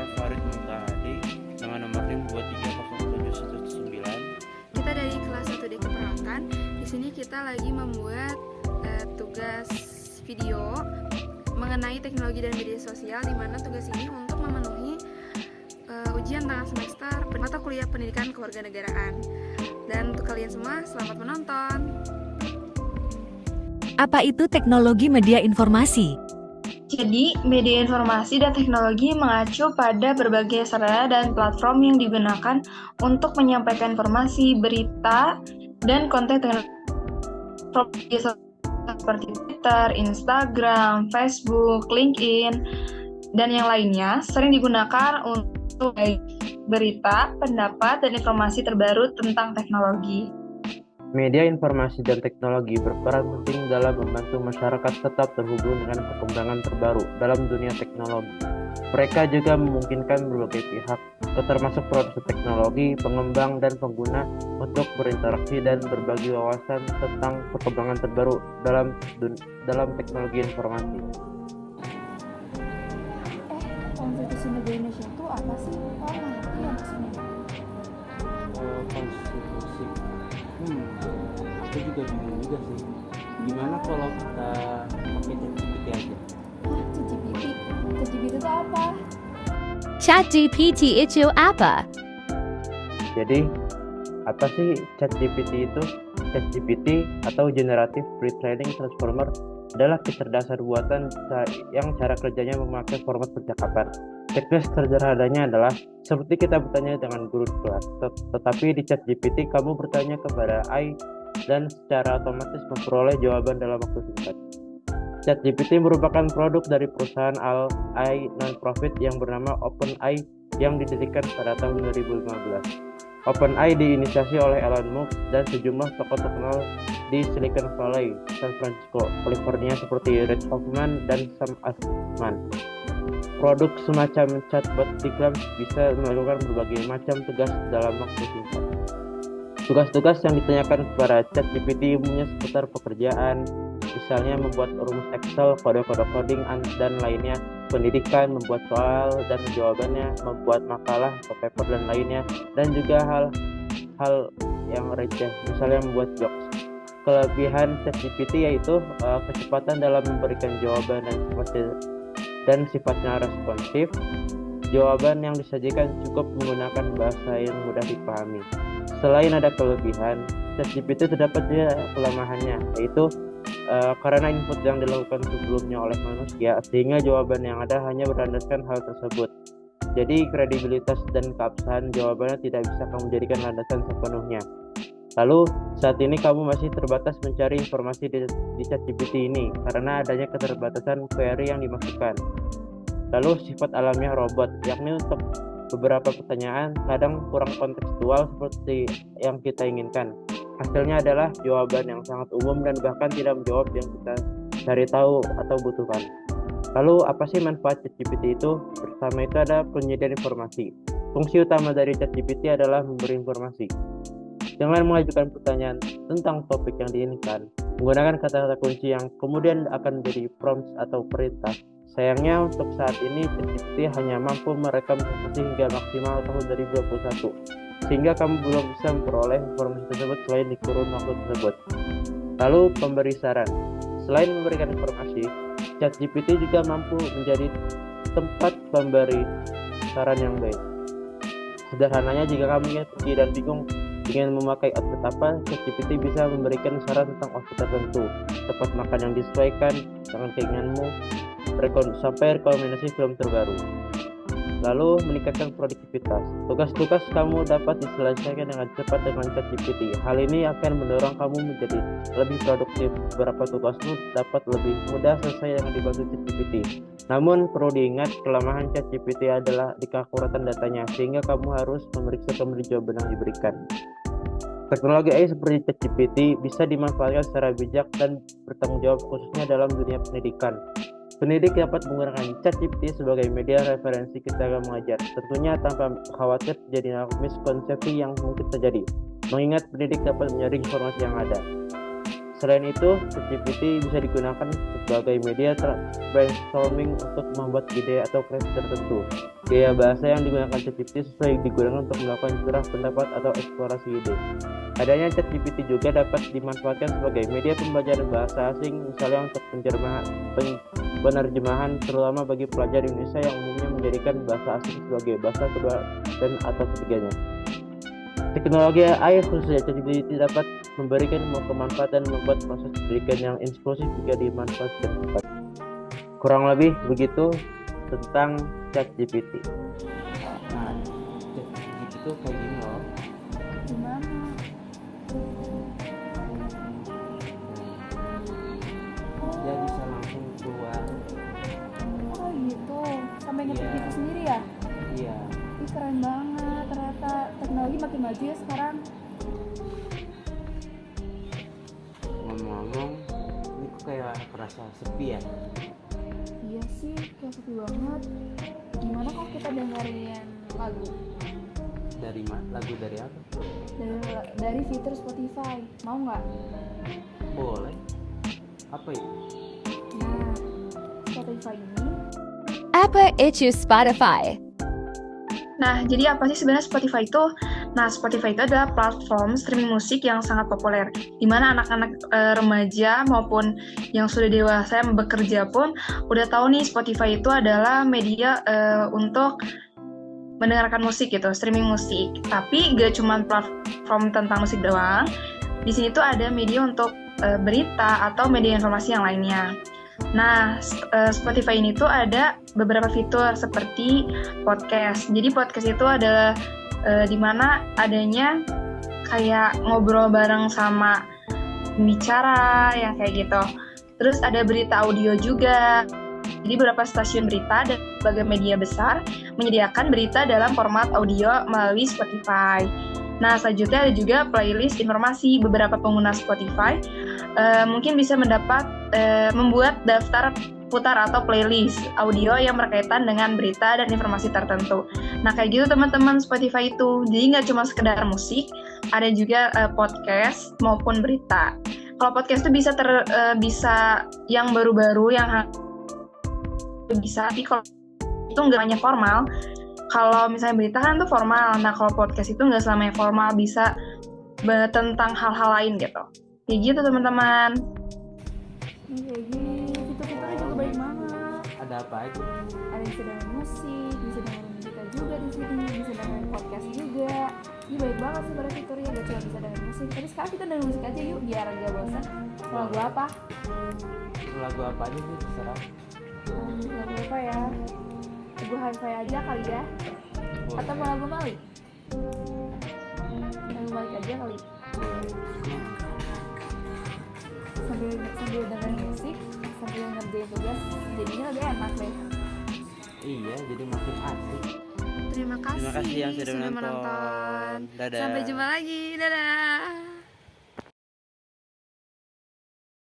saya Farid Muntahadi dengan nomor NIM 2307119. Kita dari kelas 1D Keperawatan. Di sini kita lagi membuat tugas video mengenai teknologi dan media sosial, di mana tugas ini untuk memenuhi ujian tengah semester mata kuliah pendidikan kewarganegaraan. Dan untuk kalian semua, selamat menonton. Apa itu teknologi media informasi? Jadi, media informasi dan teknologi mengacu pada berbagai sarana dan platform yang digunakan untuk menyampaikan informasi, berita, dan konten teknologi seperti Twitter, Instagram, Facebook, LinkedIn, dan yang lainnya sering digunakan untuk berita, pendapat, dan informasi terbaru tentang teknologi. Media informasi dan teknologi berperan penting dalam membantu masyarakat tetap terhubung dengan perkembangan terbaru dalam dunia teknologi. Mereka juga memungkinkan berbagai pihak, termasuk produsen teknologi, pengembang, dan pengguna untuk berinteraksi dan berbagi wawasan tentang perkembangan terbaru dalam teknologi informasi. Konstitusi negara Indonesia itu apa sih? Kok ngerti ya maksudnya? Konstitusi. Aku juga bingung juga sih. Gimana kalau kita pakai ChatGPT aja? ChatGPT. ChatGPT itu apa? ChatGPT itu apa? Jadi, apa sih ChatGPT itu? ChatGPT atau Generative Pre-training Transformer adalah kecerdasan buatan yang cara kerjanya memakai format percakapan. Teknis sederhananya adalah seperti kita bertanya dengan guru di kelas, tetapi di ChatGPT kamu bertanya kepada AI dan secara otomatis memperoleh jawaban dalam waktu singkat. ChatGPT merupakan produk dari perusahaan AI non-profit yang bernama OpenAI yang didirikan pada tahun 2015. OpenAI diinisiasi oleh Elon Musk dan sejumlah tokoh terkenal di Silicon Valley, San Francisco, California seperti Reid Hoffman dan Sam Altman. Produk semacam chatbot diklaim bisa melakukan berbagai macam tugas dalam waktu singkat. Tugas-tugas yang ditanyakan kepada ChatGPT umumnya seputar pekerjaan, misalnya membuat rumus Excel, kode-kode coding, dan lainnya, pendidikan, membuat soal dan jawabannya, membuat makalah atau paper dan lainnya, dan juga hal yang receh, misalnya membuat jokes. Kelebihan ChatGPT yaitu kecepatan dalam memberikan jawaban dan sifatnya responsif. Jawaban yang disajikan cukup menggunakan bahasa yang mudah dipahami. Selain ada kelebihan, ChatGPT terdapat juga kelemahannya, yaitu karena input yang dilakukan sebelumnya oleh manusia, sehingga jawaban yang ada hanya berlandaskan hal tersebut. Jadi kredibilitas dan keabsahan jawabannya tidak bisa kamu jadikan landasan sepenuhnya. Lalu saat ini kamu masih terbatas mencari informasi di ChatGPT ini karena adanya keterbatasan query yang dimasukkan. Lalu sifat alamiah robot, yakni untuk beberapa pertanyaan kadang kurang kontekstual seperti yang kita inginkan. Hasilnya adalah jawaban yang sangat umum dan bahkan tidak menjawab yang kita cari tahu atau butuhkan. Lalu apa sih manfaat ChatGPT itu? Pertama itu ada penyediaan informasi. Fungsi utama dari ChatGPT adalah memberi informasi. Dengan mengajukan pertanyaan tentang topik yang diinginkan, menggunakan kata-kata kunci yang kemudian akan menjadi prompts atau perintah. Sayangnya untuk saat ini ChatGPT hanya mampu merekam informasi hingga maksimal tahun 2021, sehingga kamu belum bisa memperoleh informasi tersebut selain di kurun waktu tersebut. Lalu pemberi saran. Selain memberikan informasi, ChatGPT juga mampu menjadi tempat pemberi saran yang baik. Sederhananya, jika kamu ingin pergi dan bingung ingin memakai outfit apa, ChatGPT bisa memberikan saran tentang outfit tertentu, tempat makan yang disesuaikan dengan keinginanmu, sampai rekomendasi film terbaru. Lalu meningkatkan produktivitas. Tugas-tugas kamu dapat diselesaikan dengan cepat dengan ChatGPT. Hal ini akan mendorong kamu menjadi lebih produktif. Beberapa tugasmu dapat lebih mudah selesai dengan dibantu ChatGPT. Namun perlu diingat, kelemahan ChatGPT adalah di keakuratan datanya, sehingga kamu harus memeriksa kembali jawaban yang diberikan. Teknologi AI seperti ChatGPT bisa dimanfaatkan secara bijak dan bertanggung jawab khususnya dalam dunia pendidikan. Pendidik dapat menggunakan ChatGPT sebagai media referensi ketika mengajar, tentunya tanpa khawatir terjadi miskonsepsi yang mungkin terjadi, mengingat pendidik dapat menyaring informasi yang ada. Selain itu, ChatGPT bisa digunakan sebagai media brainstorming untuk membuat ide atau kreasi tertentu. Gaya bahasa yang digunakan ChatGPT sesuai digunakan untuk melakukan curah pendapat atau eksplorasi ide. Adanya ChatGPT juga dapat dimanfaatkan sebagai media pembelajaran bahasa asing, misalnya untuk penerjemahan, terutama bagi pelajar Indonesia yang umumnya menjadikan bahasa asing sebagai bahasa kedua dan atau ketiganya. Teknologi AI khususnya ChatGPT dapat memberikan kemanfaatan membuat proses pendidikan yang inklusif jika dimanfaatkan tepat. Kurang lebih begitu tentang ChatGPT. Nah, ChatGPT itu kayak gini loh. Gimana? Dia bisa langsung keluar. Oh gitu, sampai ngetik Iya. gitu sendiri ya? Iya. Ih keren banget, ternyata teknologi makin maju ya sekarang. Ngomong-ngomong, ini kok kayak kerasa sepi ya. Iya sih, kayak sepi banget. Gimana kalau kita dengerin lagu Lagu dari apa? dari fitur Spotify, mau nggak? Boleh. Apa itu? Nah, Spotify ini Apa itu Spotify? Nah, jadi apa sih sebenarnya Spotify itu? Nah, Spotify itu adalah platform streaming musik yang sangat populer, di mana anak-anak remaja maupun yang sudah dewasa yang bekerja pun udah tahu nih Spotify itu adalah media untuk mendengarkan musik gitu, streaming musik. Tapi gak cuma platform tentang musik doang. Di sini tuh ada media untuk berita atau media informasi yang lainnya. Nah, Spotify ini tuh ada beberapa fitur seperti podcast. Jadi podcast itu adalah di mana adanya kayak ngobrol bareng sama pembicara yang kayak gitu. Terus ada berita audio juga. Jadi beberapa stasiun berita dan berbagai media besar menyediakan berita dalam format audio melalui Spotify. Nah, selanjutnya ada juga playlist informasi. Beberapa pengguna Spotify mungkin bisa membuat daftar putar atau playlist audio yang berkaitan dengan berita dan informasi tertentu. Nah, kayak gitu teman-teman Spotify itu. Jadi nggak cuma sekedar musik, ada juga podcast maupun berita. Kalau podcast itu bisa yang baru-baru, yang bisa, tapi kalau itu nggak hanya formal. Kalau misalnya berita kan itu formal, nah kalau podcast itu nggak selamanya formal, bisa tentang hal-hal lain gitu. Kayak gitu teman-teman. ini kayak gini, fitur-fiturnya juga baik banget. Ada apa aja? Ada yang bisa dengerin musik, bisa dengerin berita juga di sini, bisa dengerin podcast juga. Ini baik banget sih pada fiturnya, gak cuma bisa dengerin musik. Tapi sekarang kita dengerin musik aja yuk, biar gak bosan. Lagu apa? Lagu apa aja sih, terserah. Lagu apa ya? Lagu hi-fi aja kali ya? Atau mau lagu Malik? Lagu Malik aja kali. Sambil dengerin musik, sambil ngerjain tugas, jadinya lebih enak deh. Iya, jadi makin asik. Terima kasih Terima kasih yang sudah menonton. menonton. Dadah. Sampai jumpa lagi. Dadah.